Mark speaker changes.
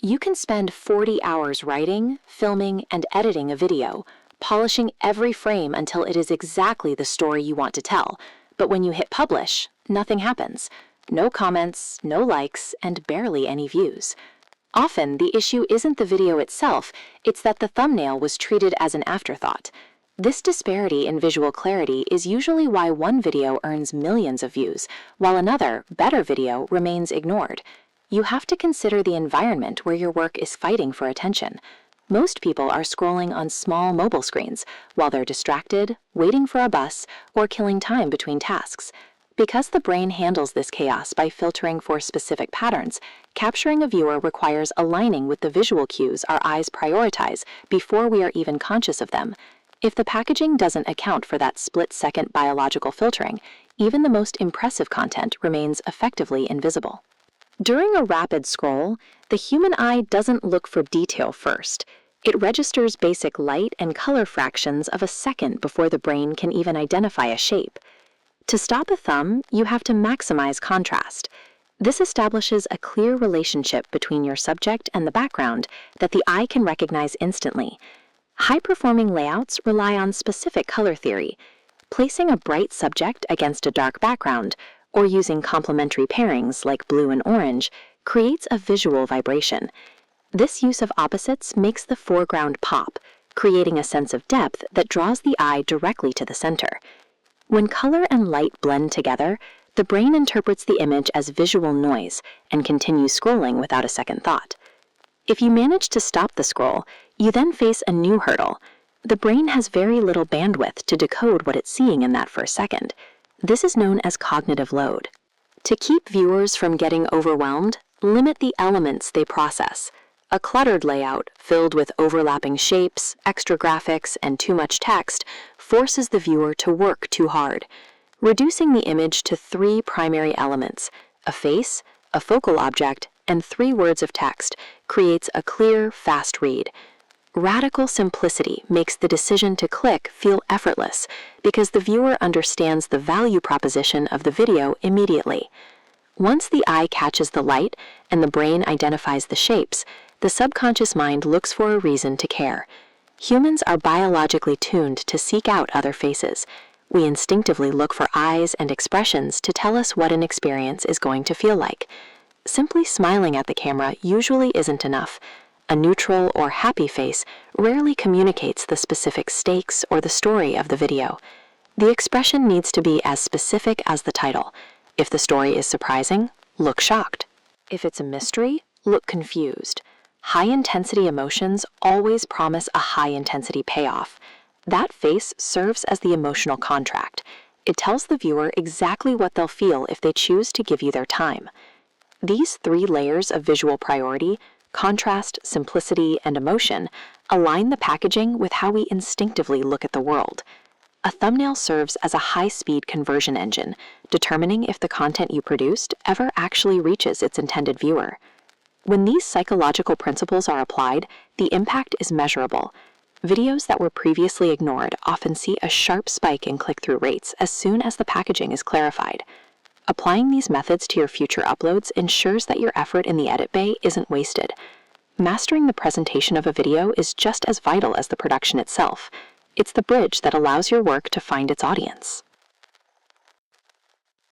Speaker 1: You can spend 40 hours writing, filming, and editing a video, polishing every frame until it is exactly the story you want to tell. But when you hit publish, nothing happens. No comments, no likes, and barely any views. Often, the issue isn't the video itself, it's that the thumbnail was treated as an afterthought. This disparity in visual clarity is usually why one video earns millions of views, while another, better video remains ignored. You have to consider the environment where your work is fighting for attention. Most people are scrolling on small mobile screens while they're distracted, waiting for a bus, or killing time between tasks. Because the brain handles this chaos by filtering for specific patterns, capturing a viewer requires aligning with the visual cues our eyes prioritize before we are even conscious of them. If the packaging doesn't account for that split-second biological filtering, even the most impressive content remains effectively invisible. During a rapid scroll, the human eye doesn't look for detail first. It registers basic light and color fractions of a second before the brain can even identify a shape. To stop a thumb, you have to maximize contrast. This establishes a clear relationship between your subject and the background that the eye can recognize instantly. High-performing layouts rely on specific color theory. Placing a bright subject against a dark background, or using complementary pairings like blue and orange, creates a visual vibration. This use of opposites makes the foreground pop, creating a sense of depth that draws the eye directly to the center. When color and light blend together, the brain interprets the image as visual noise and continues scrolling without a second thought. If you manage to stop the scroll, you then face a new hurdle. The brain has very little bandwidth to decode what it's seeing in that first second. This is known as cognitive load. To keep viewers from getting overwhelmed, limit the elements they process. A cluttered layout, filled with overlapping shapes, extra graphics, and too much text, forces the viewer to work too hard. Reducing the image to 3 primary elements, a face, a focal object, and 3 words of text, creates a clear, fast read. Radical simplicity makes the decision to click feel effortless because the viewer understands the value proposition of the video immediately. Once the eye catches the light and the brain identifies the shapes, the subconscious mind looks for a reason to care. Humans are biologically tuned to seek out other faces. We instinctively look for eyes and expressions to tell us what an experience is going to feel like. Simply smiling at the camera usually isn't enough. A neutral or happy face rarely communicates the specific stakes or the story of the video. The expression needs to be as specific as the title. If the story is surprising, look shocked. If it's a mystery, look confused. High-intensity emotions always promise a high-intensity payoff. That face serves as the emotional contract. It tells the viewer exactly what they'll feel if they choose to give you their time. These 3 layers of visual priority, contrast, simplicity, and emotion, align the packaging with how we instinctively look at the world. A thumbnail serves as a high-speed conversion engine, determining if the content you produced ever actually reaches its intended viewer. When these psychological principles are applied, the impact is measurable. Videos that were previously ignored often see a sharp spike in click-through rates as soon as the packaging is clarified. Applying these methods to your future uploads ensures that your effort in the edit bay isn't wasted. Mastering the presentation of a video is just as vital as the production itself. It's the bridge that allows your work to find its audience.